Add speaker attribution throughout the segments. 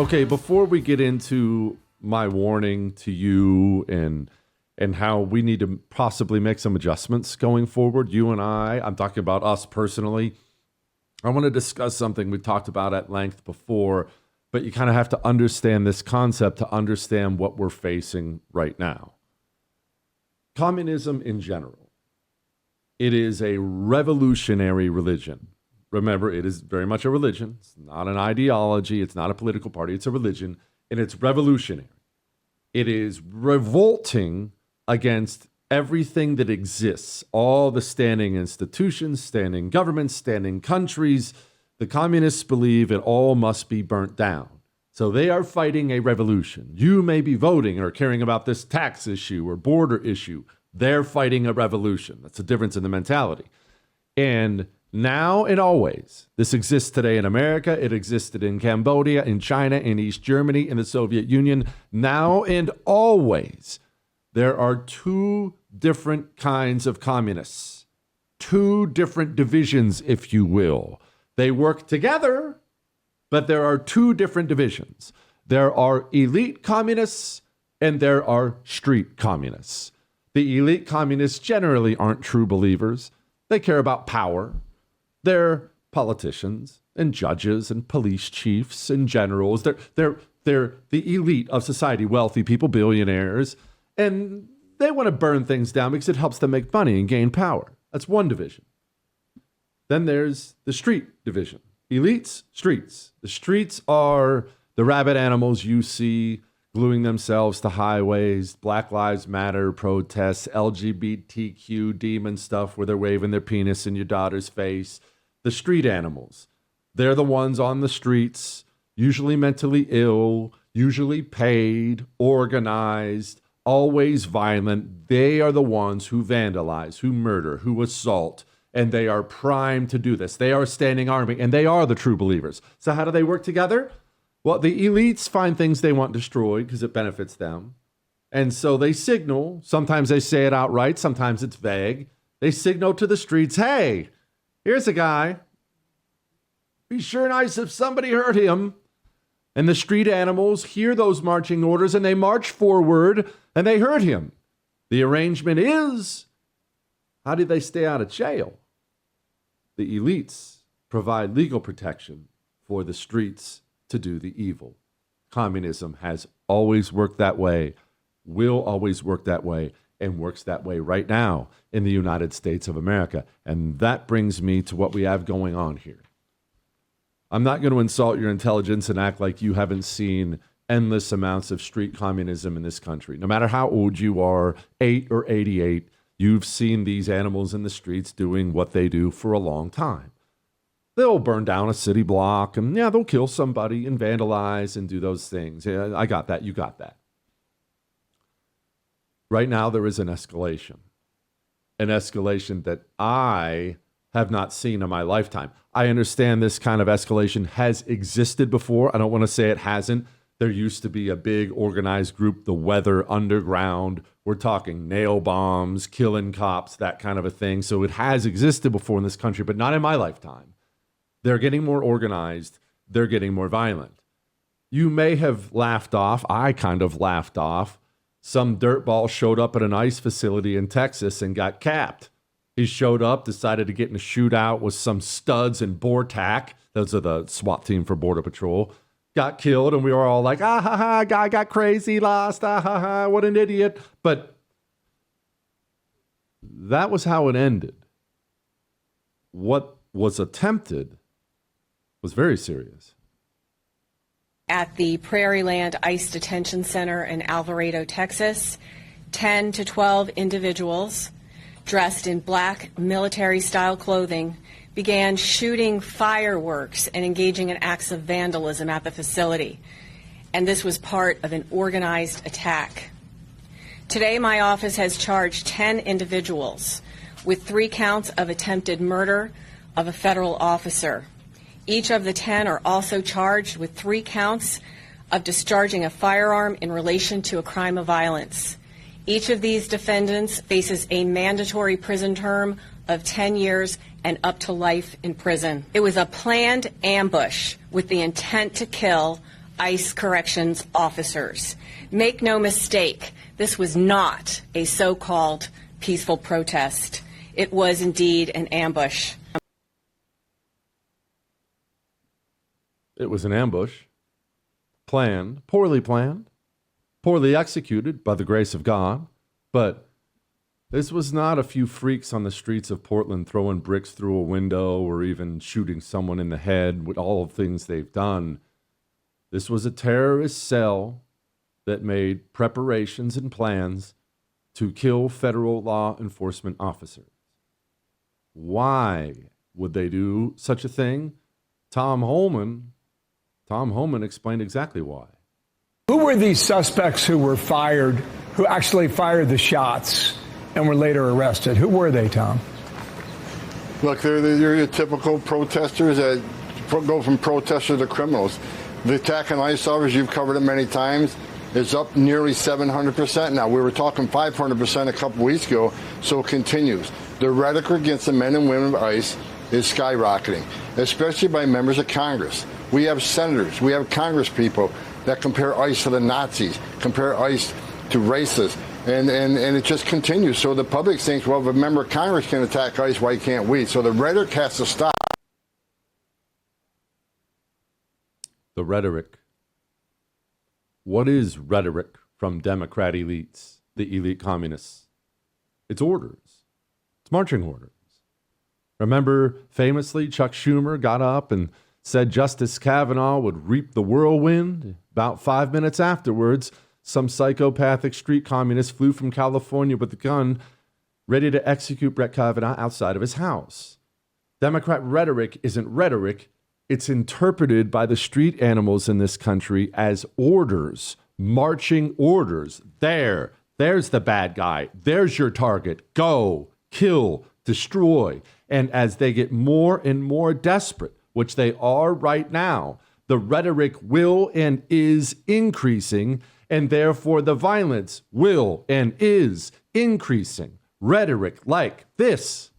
Speaker 1: Okay, before we get into my warning to you and how we need to possibly make some adjustments going forward, you and I'm talking about us personally. I want to discuss something we talked about at length before, but you kind of have to understand this concept to understand what we're facing right now. Communism in general, it is a revolutionary religion. Remember, it is very much a religion. It's not an ideology. It's not a political party. It's a religion, and it's revolutionary. It is revolting against everything that exists, all the standing institutions, standing governments, standing countries. The communists believe it all must be burnt down. So they are fighting a revolution. You may be voting or caring about this tax issue or border issue. They're fighting a revolution. That's the difference in the mentality. And now and always, this exists today in America. It existed in Cambodia, in China, in East Germany, in the Soviet Union. Now and always, there are two different kinds of communists, two different divisions, if you will. They work together, but there are two different divisions. There are elite communists and there are street communists. The elite communists generally aren't true believers. They care about power. They're politicians and judges and police chiefs and generals. They're the elite of society, wealthy people, billionaires, and they want to burn things down because it helps them make money and gain power. That's one division. Then there's the street division. Elites, streets. The streets are the rabid animals you see gluing themselves to highways, Black Lives Matter protests, LGBTQ demon stuff where they're waving their penis in your daughter's face. The street animals. They're the ones on the streets, usually mentally ill, usually paid, organized, always violent. They are the ones who vandalize, who murder, who assault, and they are primed to do this. They are a standing army, and they are the true believers. So how do they work together? Well, the elites find things they want destroyed because it benefits them. And so they signal. Sometimes they say it outright. Sometimes it's vague. They signal to the streets, hey, here's a guy. Be sure nice if somebody hurt him. And the street animals hear those marching orders and they march forward and they hurt him. The arrangement is, how do they stay out of jail? The elites provide legal protection for the streets to do the evil. Communism has always worked that way, will always work that way, and works that way right now in the United States of America. And that brings me to what we have going on here. I'm not going to insult your intelligence and act like you haven't seen endless amounts of street communism in this country. No matter how old you are, 8 or 88, you've seen these animals in the streets doing what they do for a long time. They'll burn down a city block and they'll kill somebody and vandalize and do those things. Yeah, I got that. You got that. Right now, there is an escalation that I have not seen in my lifetime. I understand this kind of escalation has existed before. I don't want to say it hasn't. There used to be a big organized group, the Weather Underground. We're talking nail bombs, killing cops, that kind of a thing. So it has existed before in this country, but not in my lifetime. They're getting more organized. They're getting more violent. You may have laughed off. I kind of laughed off. Some dirtball showed up at an ICE facility in Texas and got capped. He showed up, decided to get in a shootout with some studs in BORTAC. Those are the SWAT team for Border Patrol. Got killed, and we were all like, ah, ha, ha, guy got crazy, lost, ah, ha, ha, what an idiot. But that was how it ended. What was attempted was very serious.
Speaker 2: At the Prairieland ICE Detention Center in Alvarado, Texas, 10 to 12 individuals dressed in black military-style clothing began shooting fireworks and engaging in acts of vandalism at the facility. And this was part of an organized attack. Today, my office has charged 10 individuals with 3 counts of attempted murder of a federal officer. Each of the 10 are also charged with 3 counts of discharging a firearm in relation to a crime of violence. Each of these defendants faces a mandatory prison term of 10 years and up to life in prison. It was a planned ambush with the intent to kill ICE corrections officers. Make no mistake, this was not a so-called peaceful protest. It was indeed an ambush.
Speaker 1: It was an ambush, planned, poorly executed by the grace of God, but this was not a few freaks on the streets of Portland throwing bricks through a window or even shooting someone in the head with all of things they've done. This was a terrorist cell that made preparations and plans to kill federal law enforcement officers. Why would they do such a thing? Tom Holman explained exactly why.
Speaker 3: Who were these suspects who were fired, who actually fired the shots and were later arrested? Who were they, Tom?
Speaker 4: Look, they're your typical protesters that go from protesters to criminals. The attack on ICE officers, you've covered it many times, is up nearly 700% now. We were talking 500% a couple weeks ago, so it continues. The rhetoric against the men and women of ICE is skyrocketing, especially by members of Congress. We have senators, we have Congress people that compare ICE to the Nazis, compare ICE to racists, and it just continues. So the public thinks, well, if a member of Congress can attack ICE, why can't we? So the rhetoric has to stop.
Speaker 1: The rhetoric. What is rhetoric from Democrat elites, the elite communists? It's orders. It's marching orders. Remember, famously, Chuck Schumer got up and said Justice Kavanaugh would reap the whirlwind. About 5 minutes afterwards, some psychopathic street communist flew from California with a gun, ready to execute Brett Kavanaugh outside of his house. Democrat rhetoric isn't rhetoric. It's interpreted by the street animals in this country as orders, marching orders. There's the bad guy. There's your target. Go, kill, destroy. And as they get more and more desperate, which they are right now, the rhetoric will and is increasing, and therefore the violence will and is increasing. Rhetoric like this.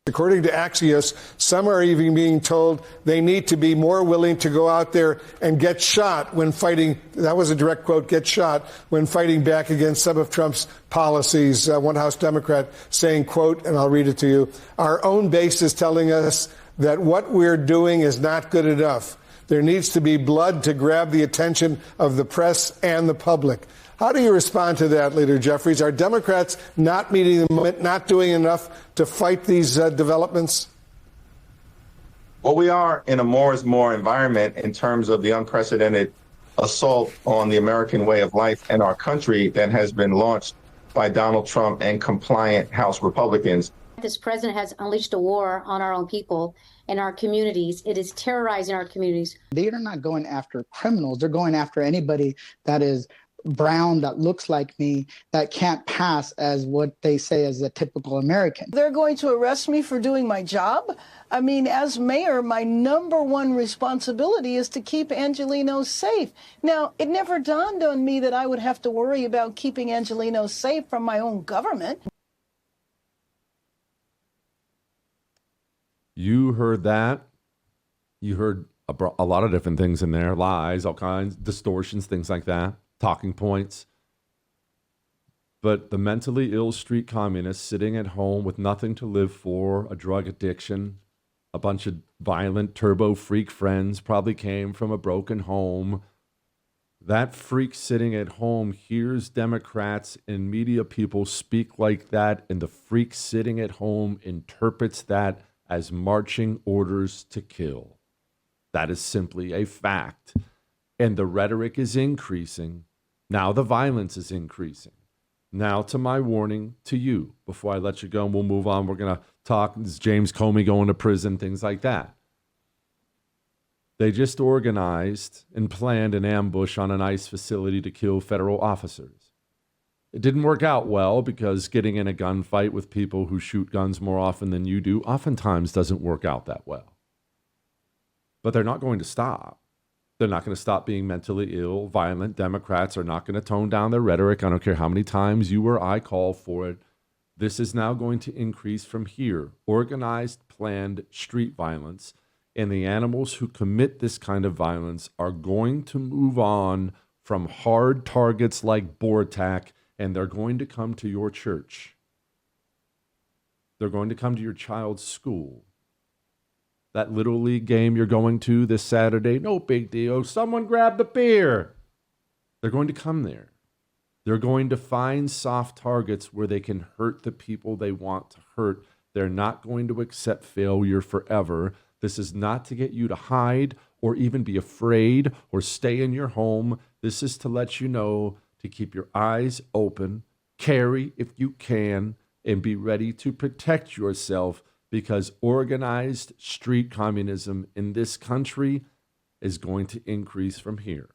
Speaker 3: According to Axios, some are even being told they need to be more willing to go out there and get shot when fighting. That was a direct quote, get shot when fighting back against some of Trump's policies. One House Democrat saying, quote, and I'll read it to you, our own base is telling us that what we're doing is not good enough. There needs to be blood to grab the attention of the press and the public. How do you respond to that, Leader Jeffries? Are Democrats not meeting the moment, not doing enough to fight these developments?
Speaker 5: Well, we are in a more is more environment in terms of the unprecedented assault on the American way of life and our country that has been launched by Donald Trump and compliant House Republicans.
Speaker 6: This president has unleashed a war on our own people and our communities. It is terrorizing our communities.
Speaker 7: They are not going after criminals. They're going after anybody that is brown, that looks like me, that can't pass as what they say as a typical American.
Speaker 8: They're going to arrest me for doing my job? I mean, as mayor, my number one responsibility is to keep Angelenos safe. Now, it never dawned on me that I would have to worry about keeping Angelenos safe from my own government.
Speaker 1: You heard that. You heard a lot of different things in there, lies, all kinds, distortions, things like that, talking points. But the mentally ill street communists sitting at home with nothing to live for, a drug addiction, a bunch of violent turbo freak friends, probably came from a broken home. That freak sitting at home hears Democrats and media people speak like that, and the freak sitting at home interprets that as marching orders to kill. That is simply a fact. And the rhetoric is increasing. Now the violence is increasing. Now to my warning to you, before I let you go and we'll move on, we're going to talk, is James Comey going to prison, things like that. They just organized and planned an ambush on an ICE facility to kill federal officers. It didn't work out well because getting in a gunfight with people who shoot guns more often than you do oftentimes doesn't work out that well. But they're not going to stop. They're not going to stop being mentally ill, violent. Democrats are not going to tone down their rhetoric. I don't care how many times you or I call for it. This is now going to increase from here. Organized, planned street violence And the animals who commit this kind of violence are going to move on from hard targets like BORTAC, and they're going to come to your church. They're going to come to your child's school. That Little League game you're going to this Saturday, no big deal. Someone grab the beer. They're going to come there. They're going to find soft targets where they can hurt the people they want to hurt. They're not going to accept failure forever. This is not to get you to hide or even be afraid or stay in your home. This is to let you know to keep your eyes open, carry if you can, and be ready to protect yourself, because organized street communism in this country is going to increase from here.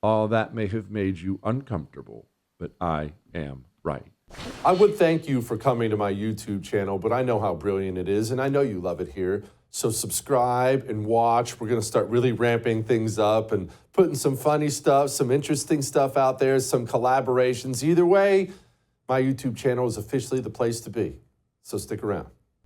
Speaker 1: All that may have made you uncomfortable, but I am right.
Speaker 9: I would thank you for coming to my YouTube channel, but I know how brilliant it is, and I know you love it here. So subscribe and watch. We're going to start really ramping things up and putting some funny stuff, some interesting stuff out there, some collaborations. Either way, my YouTube channel is officially the place to be. So stick around.